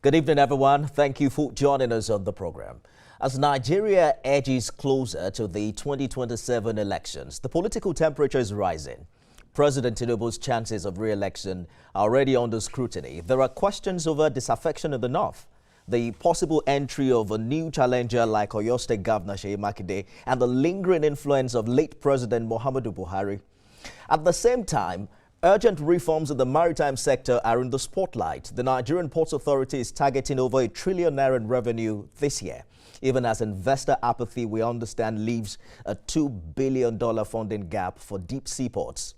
Good evening, everyone. Thank you for joining us on the program. As Nigeria edges closer to the 2027 elections, the political temperature is rising. President Tinubu's chances of re-election are already under scrutiny. There are questions over disaffection in the north, the possible entry of a new challenger like Oyo State Governor Seyi Makinde, and the lingering influence of late President Muhammadu Buhari. At the same time, urgent reforms in the maritime sector are in the spotlight. The Nigerian Ports Authority is targeting over ₦1 trillion in revenue this year, even as investor apathy, we understand, leaves a $2 billion funding gap for deep sea ports.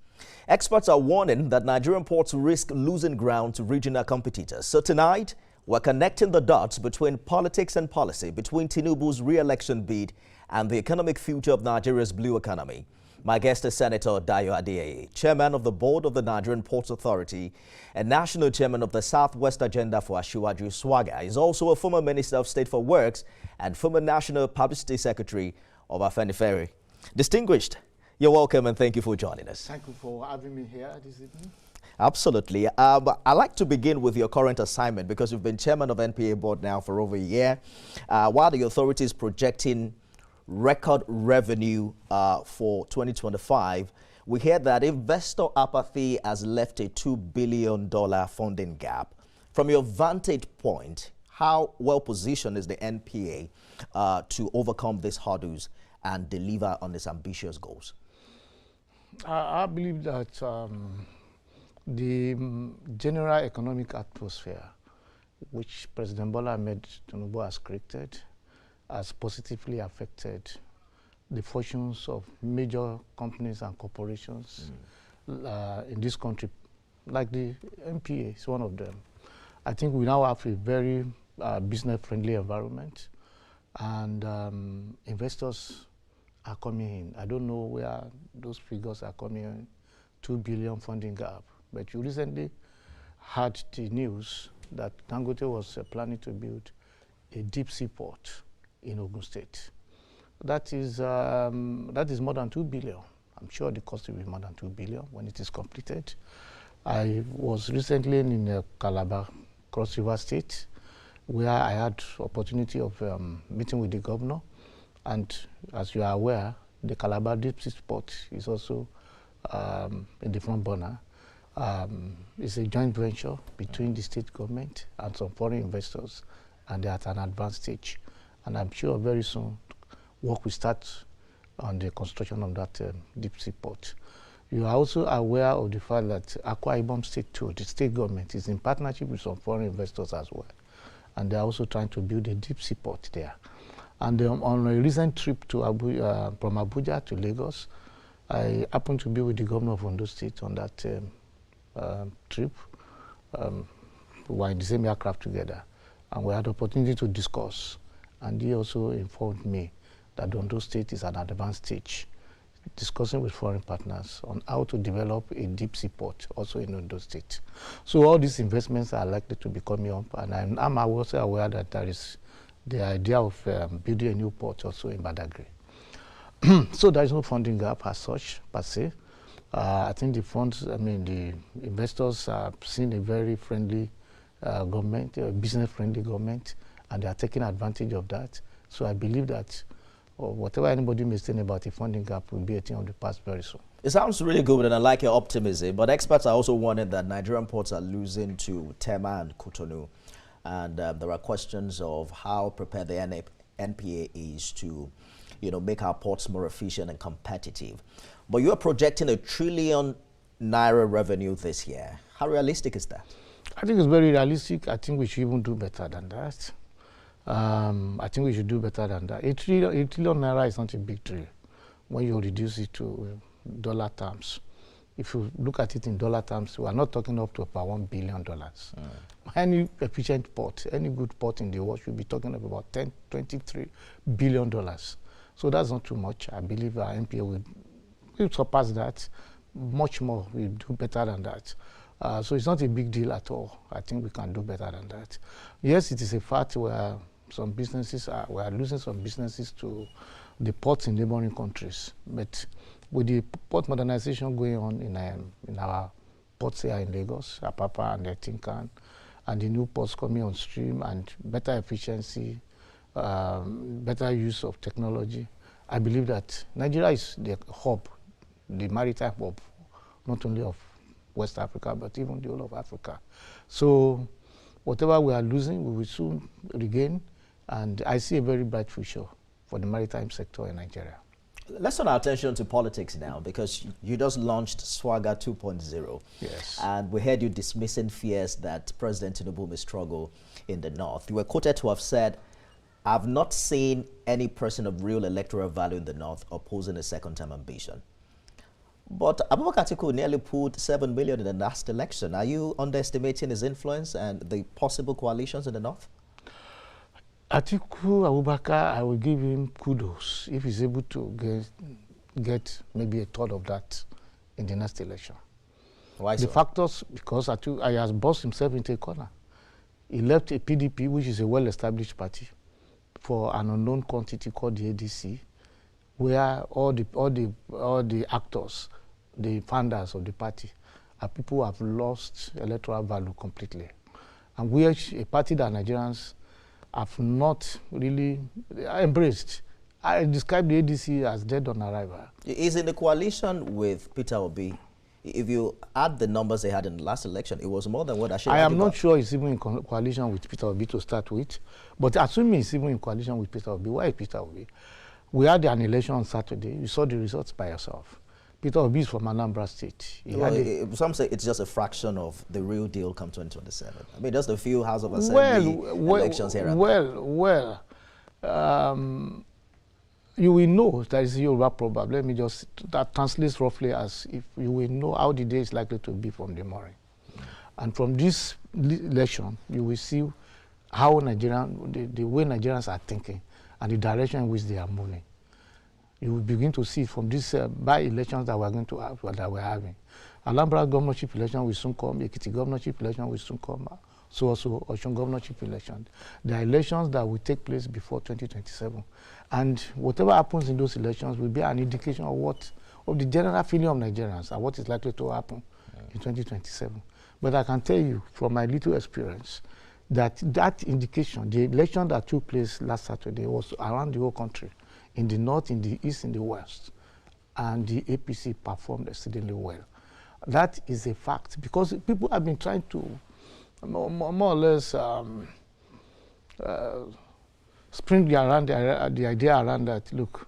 Experts are warning that Nigerian ports risk losing ground to regional competitors. So tonight, we're connecting the dots between politics and policy, between Tinubu's re-election bid and the economic future of Nigeria's blue economy. My guest is Senator Dayo Adeyeye, chairman of the board of the Nigerian Ports Authority and national chairman of the Southwest Agenda for Asiwaju Swagger. He's also a former Minister of State for Works and former National Publicity Secretary of Afenifere. Distinguished, you're welcome and thank you for joining us. Thank you for having me here this evening. Absolutely. I'd like to begin with your current assignment because you've been chairman of NPA board now for over a year. While the authority is projecting record revenue for 2025, we hear that investor apathy has left a $2 billion funding gap. From your vantage point, how well positioned is the NPA to overcome these hurdles and deliver on its ambitious goals? I believe that the general economic atmosphere which President Bola Ahmed Tinubu has created has positively affected the fortunes of major companies and corporations in this country, like the NPA is one of them. I think we now have a very business-friendly environment, and investors are coming in. I don't know where those figures are coming in, $2 billion funding gap, but you recently heard the news that Dangote was planning to build a deep sea port in Ogun State. That is more than 2 billion. I'm sure the cost will be more than 2 billion when it is completed. I was recently in Calabar, Cross River State, where I had opportunity of meeting with the governor. And as you are aware, the Calabar deep sea port is also in the front burner. It's a joint venture between the state government and some foreign investors, and they're at an advanced stage. And I'm sure very soon work will start on the construction of that deep sea port. You are also aware of the fact that Akwa Ibom State too, the state government, is in partnership with some foreign investors as well. And they're also trying to build a deep sea port there. And on a recent trip to from Abuja to Lagos, I happened to be with the governor of Ondo State on that trip. We were in the same aircraft together, and we had the opportunity to discuss. And he also informed me that Ondo State is at an advanced stage, discussing with foreign partners on how to develop a deep sea port also in Ondo State. So all these investments are likely to be coming up, and I'm also aware that there is the idea of building a new port also in Badagry. So there is no funding gap as such, per se. I think the funds, the investors are seeing a very friendly government, a business-friendly government, and they are taking advantage of that. So I believe that whatever anybody may say about the funding gap will be a thing of the past very soon. It sounds really good, and I like your optimism, but experts are also warning that Nigerian ports are losing to Tema and Cotonou. And there are questions of how prepared the NPA is to, make our ports more efficient and competitive. But you are projecting ₦1 trillion revenue this year. How realistic is that? I think it's very realistic. I think we should even do better than that. I think we should do better than that. ₦1 trillion is not a big deal when you reduce it to dollar terms. If you look at it in dollar terms, we are not talking up to about $1 billion. Any efficient port, any good port in the world should be talking about $23 billion. So that's not too much. I believe our NPA will surpass that. Much more, we'll do better than that. So it's not a big deal at all. I think we can do better than that. Yes, it is a fact where some businesses we are losing some businesses to the ports in neighboring countries. But with the port modernization going on in our ports here in Lagos, Apapa and Tinkan, and the new ports coming on stream and better efficiency, better use of technology, I believe that Nigeria is the hub, the maritime hub, not only of West Africa, but even the whole of Africa. So whatever we are losing, we will soon regain, and I see a very bright future for the maritime sector in Nigeria. Let's turn our attention to politics now, because you just launched Swagger 2.0. Yes. And we heard you dismissing fears that President Tinubu may struggle in the north. You were quoted to have said, "I've not seen any person of real electoral value in the north opposing a second-term ambition." But Abubakar Atiku nearly pulled 7 million in the last election. Are you underestimating his influence and the possible coalitions in the north? Atiku Abubakar, I will give him kudos if he's able to get maybe a third of that in the next election. Why so? The factors, because Atiku has bossed himself into a corner. He left a PDP, which is a well-established party, for an unknown quantity called the ADC, where all the actors, the founders of the party, are people who have lost electoral value completely, and which a party that Nigerians have not really embraced. I describe the ADC as dead on arrival. Is in the coalition with Peter Obi. If you add the numbers they had in the last election, it was more than what I am not sure it's even in coalition with Peter Obi to start with, but assuming it's even in coalition with Peter Obi, why Peter Obi? We had an election on Saturday. You saw the results by yourself. Peter Obi is from Anambra State. Some say it's just a fraction of the real deal come 2027. I mean, just a few House of Assembly elections here and there. You will know that is Yoruba proverb. Let me just, that translates roughly as if you will know how the day is likely to be from the morning. And from this election, you will see how the way Nigerians are thinking and the direction in which they are moving. You will begin to see from these by-elections that we're going to have, that we're having. Anambra governorship election will soon come, Ekiti governorship election will soon come, so also Osun governorship election. There are elections that will take place before 2027. And whatever happens in those elections will be an indication of the general feeling of Nigerians and what is likely to happen in 2027. But I can tell you from my little experience that indication, the election that took place last Saturday was around the whole country, in the north, in the east, in the west, and the APC performed exceedingly well. That is a fact, because people have been trying to more or less spring the idea around that, look,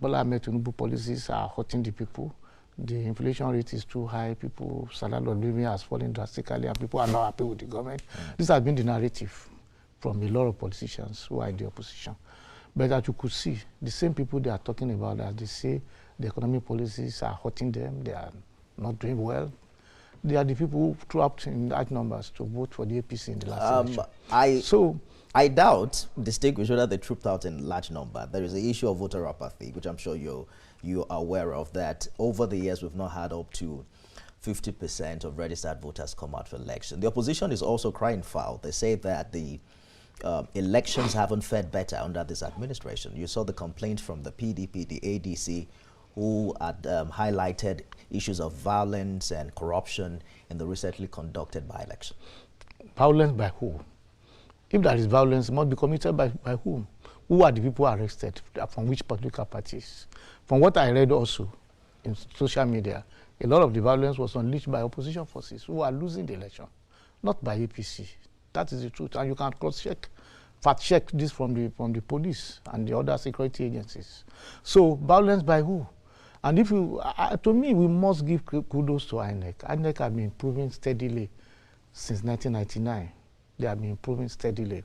Bola Ahmed Tinubu policies are hurting the people. The inflation rate is too high. People's standard of living has fallen drastically, and people are not happy with the government. This has been the narrative from a lot of politicians who are in the opposition. But as you could see, the same people they are talking about, as they say the economic policies are hurting them, they are not doing well. They are the people who threw out in large numbers to vote for the APC in the last election. I doubt, distinguish whether they trooped out in large number. There is the issue of voter apathy, which I'm sure you are aware of, that over the years we've not had up to 50% of registered voters come out for election. The opposition is also crying foul. They say that the elections haven't fared better under this administration. You saw the complaints from the PDP, the ADC, who had highlighted issues of violence and corruption in the recently conducted by-election. Violence by who? If there is violence, it must be committed by whom? Who are the people arrested? From which political parties? From what I read also in social media, a lot of the violence was unleashed by opposition forces who are losing the election, not by APC. That is the truth, and you can cross-check, fact-check this from the police and the other security agencies. So violence by who? And if you, to me, we must give kudos to INEC. INEC have been improving steadily since 1999. They have been improving steadily.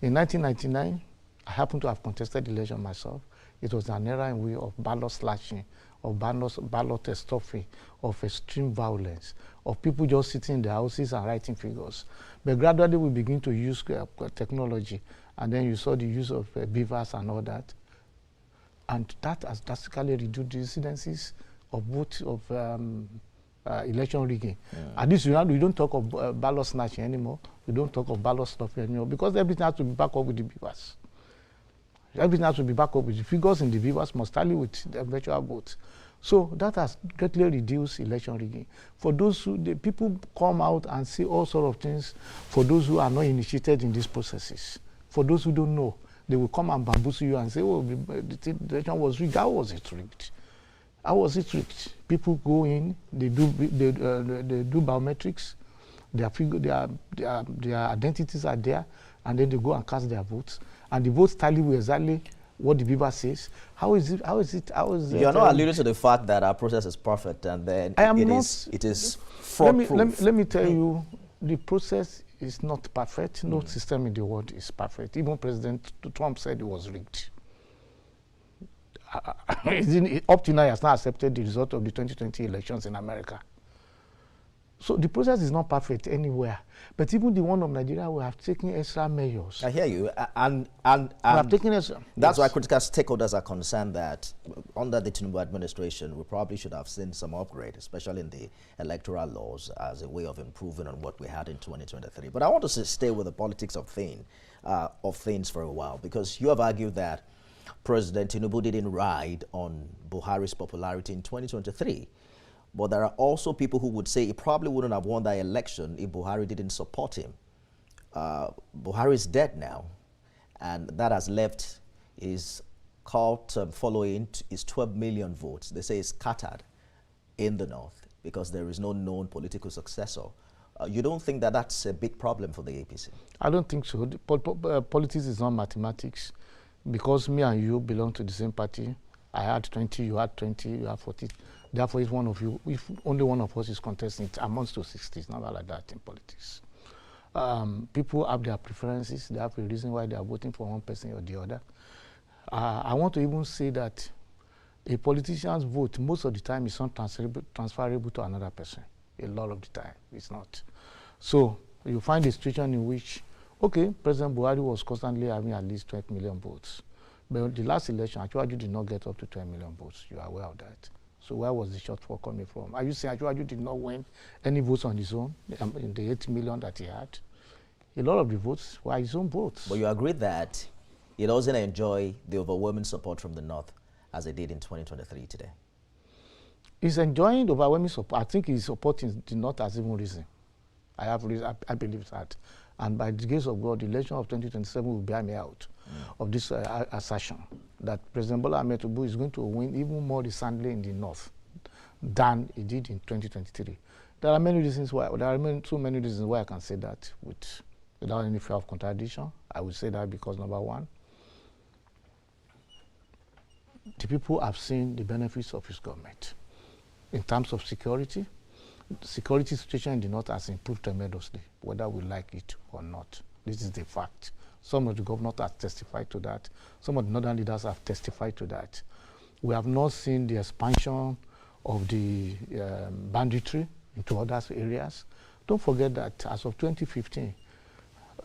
In 1999, I happened to have contested the election myself. It was an era in which of ballot slashing, of ballot stuffing, of extreme violence, of people just sitting in their houses and writing figures. But gradually we begin to use technology, and then you saw the use of beavers and all that. And that has drastically reduced the incidences of vote of election rigging. At least we don't talk of ballot snatching anymore. We don't talk of ballot stuffing anymore, because everything has to be backed up with the beavers. Everything has to be backed up with the figures in the beavers must tally with the virtual votes. So that has greatly reduced election rigging. For those who, the people come out and say all sorts of things, for those who are not initiated in these processes, for those who don't know, they will come and bamboozle you and say, oh, the election was rigged. How was it rigged? How was it rigged? People go in, they do biometrics, their identities are there, and then they go and cast their votes, and the votes tally with exactly what the Bible says. How is it? You're not alluding to the fact that our process is perfect, and then it is fraud-proof. Let me tell you, the process is not perfect. No system in the world is perfect. Even President Trump said it was rigged. Up to now, he has not accepted the result of the 2020 elections in America. So the process is not perfect anywhere. But even the one of Nigeria, we have taken extra measures. I hear you. And we have taken extra. That's why critical stakeholders are concerned that under the Tinubu administration, we probably should have seen some upgrade, especially in the electoral laws, as a way of improving on what we had in 2023. But I want to stay with the politics of things for a while, because you have argued that President Tinubu didn't ride on Buhari's popularity in 2023. But there are also people who would say he probably wouldn't have won that election if Buhari didn't support him. Buhari is dead now, and that has left his cult following is 12 million votes. They say it's scattered in the north because there is no known political successor. You don't think that that's a big problem for the APC? I don't think so. Politics is not mathematics. Because me and you belong to the same party, I had 20, you had 20, you had 40. Therefore, if only one of us is contesting, it amounts to 60. It's not like that in politics. People have their preferences. They have a reason why they are voting for one person or the other. I want to even say that a politician's vote, most of the time, is not transferable to another person. A lot of the time, it's not. So you find a situation in which, okay, President Buhari was constantly having at least 12 million votes. But the last election, Akinwunmi did not get up to 12 million votes. You are aware of that. So where was the shortfall coming from? Are you saying Akinwunmi did not win any votes on his own, in the 8 million that he had? A lot of the votes were his own votes. But you agree that he doesn't enjoy the overwhelming support from the North as he did in 2023 today? He's enjoying the overwhelming support. I think his support in the North has even risen. I believe that. And by the grace of God, the election of 2027 will bear me out of this assertion that President Bola Ahmed Tinubu is going to win even more recently in the North than he did in 2023. There are many reasons why. Too many reasons why I can say that without any fear of contradiction. I will say that because, number one, the people have seen the benefits of his government in terms of security. The security situation in the North has improved tremendously, whether we like it or not. This is the fact. Some of the governors have testified to that. Some of the northern leaders have testified to that. We have not seen the expansion of the banditry into other areas. Don't forget that as of 2015,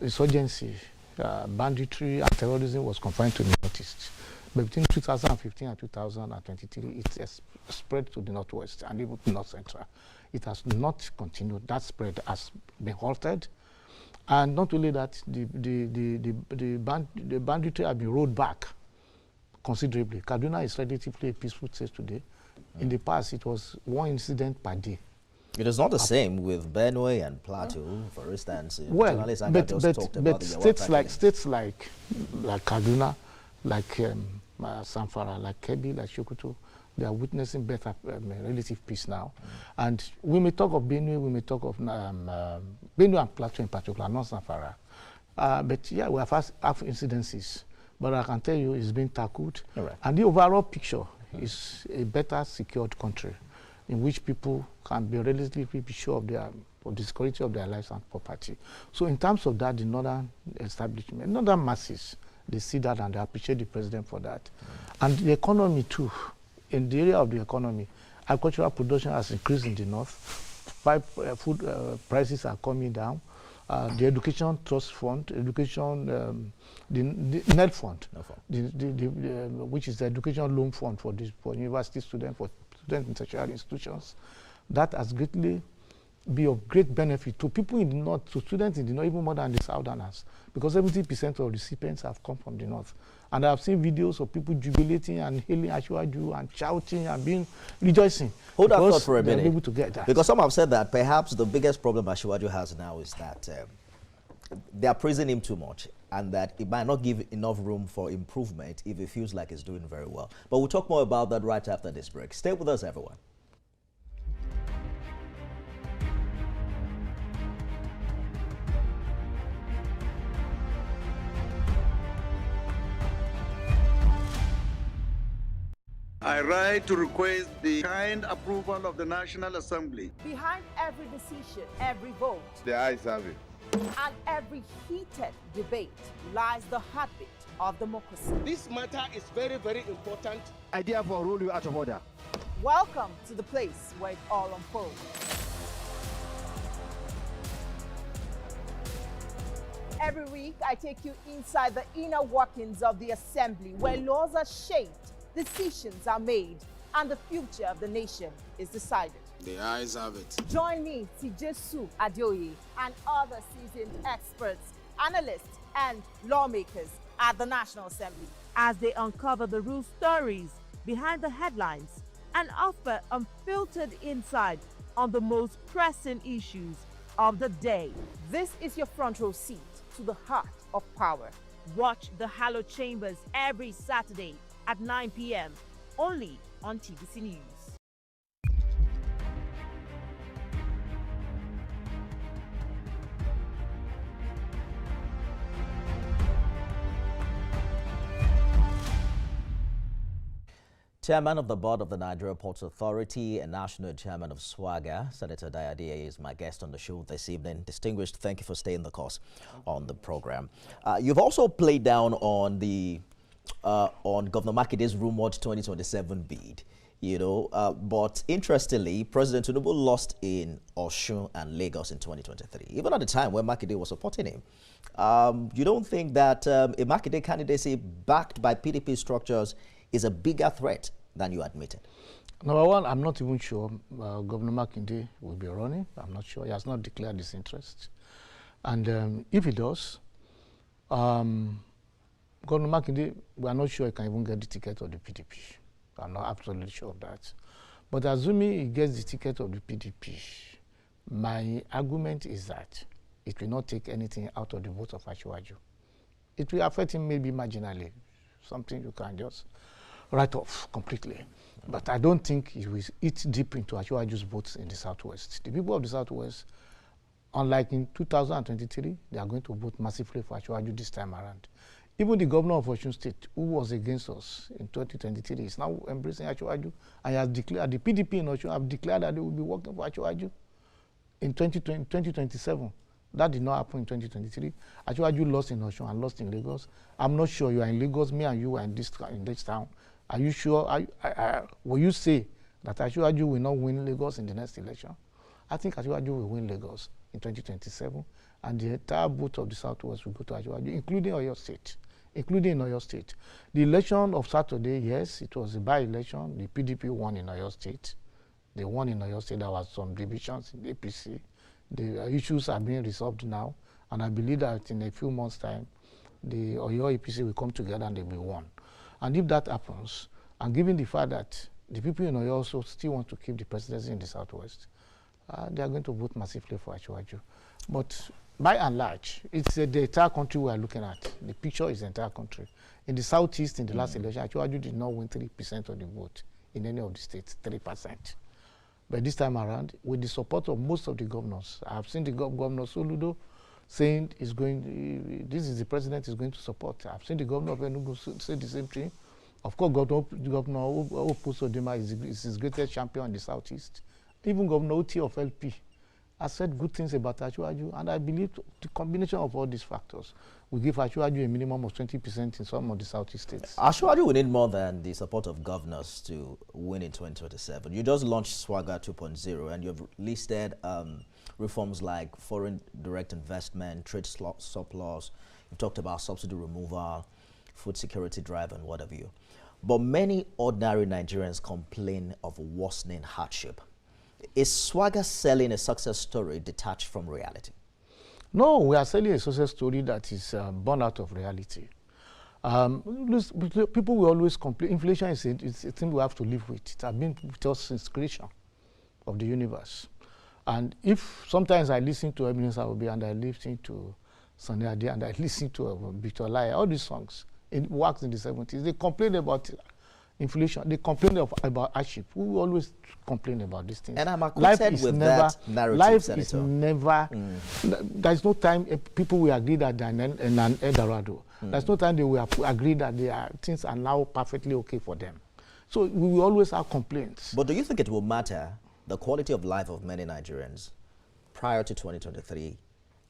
insurgency, banditry and terrorism was confined to the Northeast. But between 2015 and 2023, it has spread to the Northwest and even to North Central. It has not continued. That spread has been halted. And not only that, the banditry have been rolled back considerably. Kaduna is relatively a peaceful state today. In the past, it was one incident per day. It is not the same with Benue and Plateau, for instance. Well, but states like Kaduna, like Zamfara, like Kebbi, like Sokoto, they are witnessing better relative peace now. And we may talk of Benue, we may talk of Benue and Plateau in particular, not Zamfara. But yeah, we have incidences. But I can tell you it's being tackled. Right. And the overall picture is a better secured country in which people can be relatively sure of the security of their lives and property. So in terms of that, the northern establishment, northern masses, they see that and they appreciate the president for that. And the economy too. In the area of the economy, agricultural production has increased in the north. Food prices are coming down. The education trust fund, the NED fund, which is the education loan fund for university students, for students in tertiary institutions, that has greatly be of great benefit to people in the north, to students in the north, even more than the southerners, because 70% of recipients have come from the north. And I've seen videos of people jubilating and hailing Asiwaju and shouting and rejoicing. Hold that thought for a minute. Able to get that. Because some have said that perhaps the biggest problem Asiwaju has now is that they are praising him too much, and that it might not give enough room for improvement if it feels like he's doing very well. But we'll talk more about that right after this break. Stay with us, everyone. I write to request the kind approval of the National Assembly. Behind every decision, every vote, The ayes have it. and every heated debate lies the heartbeat of democracy. This matter is very, very important. I therefore rule you out of order. Welcome to the place where it all unfolds. Every week, I take you inside the inner workings of the assembly, where laws are shaped, decisions are made, and the future of the nation is decided. The ayes have it. Join me, Dayo Adeyeye, and other seasoned experts, analysts, and lawmakers at the National Assembly as they uncover the real stories behind the headlines and offer unfiltered insight on the most pressing issues of the day. This is your front row seat to the heart of power. Watch the Hallowed Chambers every Saturday at 9 p.m. only on TVC News. Chairman of the Board of the Nigeria Ports Authority and National Chairman of SWAGA, Senator Dayo Adeyeye, is my guest on the show this evening. Distinguished, thank you for staying the course on the program. You've also played down on the on Governor Makide's rumored 2027 bid, but interestingly, President Tinubu lost in Osun and Lagos in 2023, even at the time when Makide was supporting him. You don't think that a Makide candidacy backed by PDP structures is a bigger threat than you admitted? Number one, I'm not even sure Governor Makinde will be running. I'm not sure. He has not declared his interest. And if he does, Governor Makinde, we are not sure he can even get the ticket of the PDP. I'm not absolutely sure of that. But assuming he gets the ticket of the PDP, my argument is that it will not take anything out of the vote of Asiwaju. It will affect him maybe marginally, something you can just write off completely. But I don't think it will eat deep into Asiwaju's votes in the Southwest. The people of the Southwest, unlike in 2023, they are going to vote massively for Asiwaju this time around. Even the governor of Osun State, who was against us in 2023, is now embracing Asiwaju, and he has declared, the PDP in Osun have declared that they will be working for Asiwaju in 2027. That did not happen in 2023. Asiwaju lost in Osun and lost in Lagos. I'm not sure you are in Lagos, me and you are in this town. Are you sure? Will you say that Asiwaju will not win Lagos in the next election? I think Asiwaju will win Lagos in 2027, and the entire vote of the Southwest will go to Asiwaju, including Oyo State. The election of Saturday, yes, it was a by-election. The PDP won in Oyo State. They won in Oyo State. There was some divisions in the APC. The issues are being resolved now, and I believe that in a few months' time, the Oyo APC will come together and they will won. And if that happens, and given the fact that the people in Oyo also still want to keep the presidency in the Southwest, they are going to vote massively for Asiwaju. But by and large, it's the entire country we are looking at. The picture is the entire country. In the Southeast, in the last election, Asiwaju did not win 3% of the vote in any of the states, 3%. But this time around, with the support of most of the governors, I have seen the governor Soludo saying this is the president is going to support. I've seen the governor of Enugu say the same thing. Of course, Governor Opusodima is his greatest champion in the Southeast. Even Governor Oti of LP has said good things about Asiwaju, and I believe the combination of all these factors will give Asiwaju a minimum of 20% in some of the Southeast states. Asiwaju will need more than the support of governors to win in 2027. You just launched SWAGA 2.0, and you've listed reforms like foreign direct investment, trade surplus. You've talked about subsidy removal, food security drive, and what have you. But many ordinary Nigerians complain of worsening hardship. Is Swagger selling a success story detached from reality? No, we are selling a success story that is born out of reality. People will always complain. Inflation is a thing we have to live with. It has been with us since creation of the universe. And if sometimes I listen to Eminence Obi and I listen to Sunny Ade and I listen to Victor Lai, all these songs, it works in the 70s. They complain about inflation. They complain about hardship. We always complain about these things. And I'm acquainted with that narrative, life Senator. is never, there's no time people will agree that they're in an Eldorado. There's no time they will agree that things are now perfectly okay for them. So we will always have complaints. But do you think it will matter the quality of life of many Nigerians prior to 2023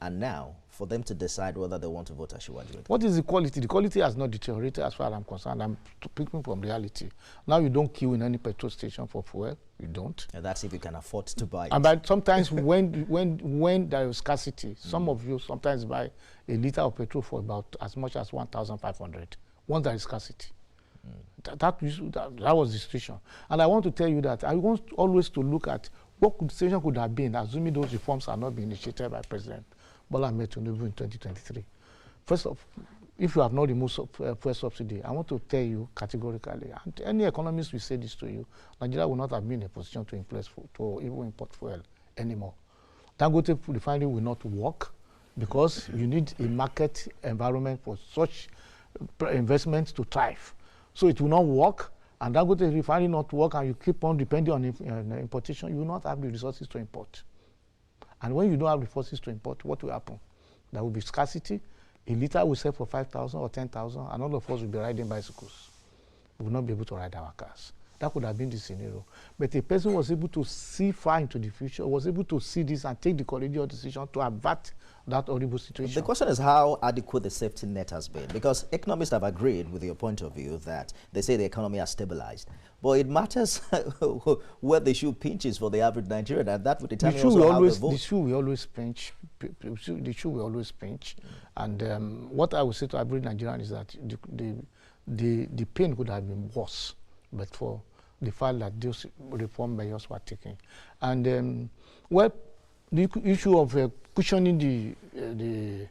and now for them to decide whether they want to vote Asiwaju? What is the quality? The quality has not deteriorated as far as I'm concerned. I'm speaking from reality. Now you don't queue in any petrol station for fuel. You don't. And that's if you can afford to buy it. And but sometimes when there is scarcity, some of you sometimes buy a liter of petrol for about as much as 1,500 once there is scarcity. That was the situation. And I want to tell you that I want always to look at what the situation could have been, assuming those reforms are not being initiated by President Bola Ahmed Tinubu in 2023. First of, if you have not removed fuel subsidy, I want to tell you categorically, and any economist will say this to you, Nigeria will not have been in a position to even import fuel anymore. Dangote refinery will not work because you need a market environment for such investments to thrive. So it will not work, and Dangote refinery not work, and you keep on depending on importation, you will not have the resources to import. And when you don't have resources to import, what will happen? There will be scarcity. A liter will sell for 5,000 or 10,000, and all of us will be riding bicycles. We will not be able to ride our cars. That could have been the scenario. But a person was able to see far into the future, was able to see this and take the collegial decision to avert that horrible situation. The question is how adequate the safety net has been, because economists have agreed with your point of view that they say the economy has stabilized. But it matters where the shoe pinches for the average Nigerian, and that would determine also how they vote. The shoe will always pinch. The shoe will always pinch. And what I would say to average Nigerian is that the pain could have been worse, but for the fact that those reform measures were taken. And well, the issue of cushioning the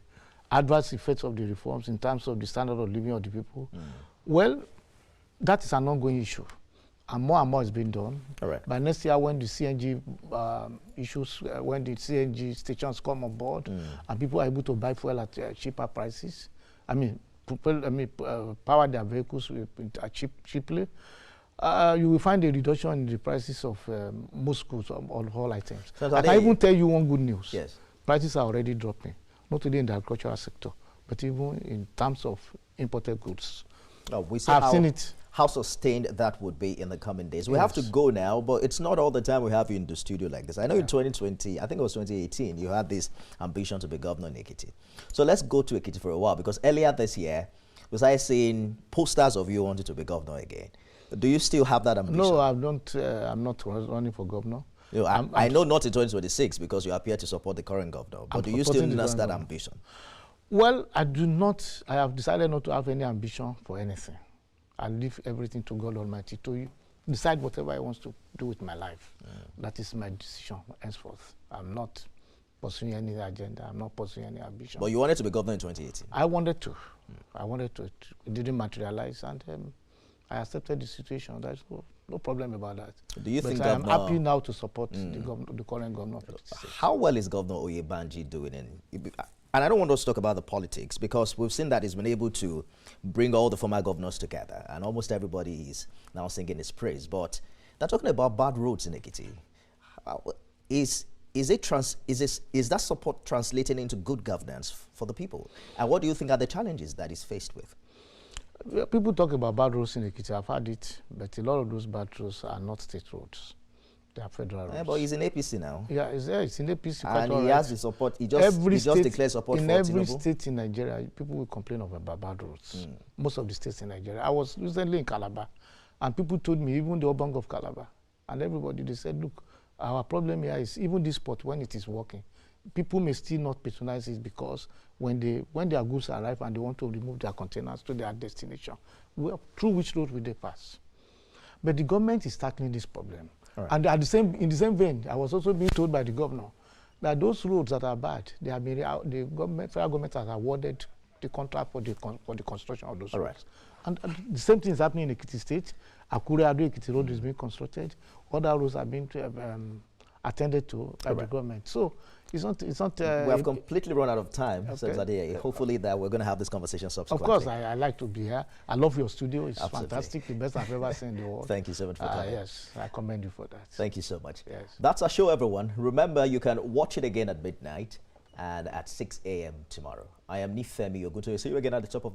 adverse effects of the reforms in terms of the standard of living of the people, well, that is an ongoing issue. And more is being done. All right. By next year, when the CNG issues, when the CNG stations come on board, and people are able to buy fuel at cheaper prices, power their vehicles cheaply, you will find a reduction in the prices of most goods, all items. So I can even tell you one good news. Yes. Prices are already dropping, not only in the agricultural sector, but even in terms of imported goods. I've seen it. How sustained that would be in the coming days. We have to go now, but it's not all the time we have you in the studio like this. I know in 2020, I think it was 2018, you had this ambition to be governor in Ekiti. So let's go to Ekiti for a while, because earlier this year, was I seeing posters of you wanting to be governor again? Do you still have that ambition? No, I don't. I'm not running for governor. You know, I know not in 2026 because you appear to support the current governor, but do you still nurse that ambition? Well, I do not. I have decided not to have any ambition for anything. I leave everything to God Almighty to decide whatever I want to do with my life. That is my decision henceforth. I'm not pursuing any agenda. I'm not pursuing any ambition. But you wanted to be governor in 2018? I wanted to. I wanted to. It didn't materialize, and I accepted the situation. There's no problem about that. Do you think I'm happy now to support the current governor. How well is Governor Oyebanji doing? And I don't want us to talk about the politics, because we've seen that he's been able to bring all the former governors together, and almost everybody is now singing his praise. But they're talking about bad roads in Ekiti. Is that support translating into good governance for the people? And what do you think are the challenges that he's faced with? People talk about bad roads in Ekiti. I've had it, but a lot of those bad roads are not state roads. They are federal roads. Yeah, but he's in APC now. Yeah, it's in APC. And he has the support. He just declared support for Tinubu. In every state in Nigeria, people will complain about bad roads. Most of the states in Nigeria. I was recently in Calabar, and people told me, even the Obang of Calabar, and everybody, they said, look, our problem here is even this port, when it is working, people may still not patronize it, because when their goods arrive and they want to remove their containers to their destination, through which road will they pass? But the government is tackling this problem. All right. And in the same vein, I was also being told by the governor that those roads that are bad, they have been, the federal government has awarded the contract for the construction of those All roads. And the same thing is happening in Ekiti State. Akure Ado-Ekiti Road is being constructed. Other roads are being attended to by the government. So it's not. We have completely run out of time, Mr. Adeyeye. Hopefully that we're going to have this conversation subsequently. Of course, I like to be here. I love your studio. It's Absolutely. fantastic. The best I've ever seen in the world. Thank you so much for coming. Yes, I commend you for that. Thank you so much. Yes. That's our show, everyone. Remember, you can watch it again at midnight and at 6 a.m. tomorrow. I am Nifemi Ogunto. See you again at the top of the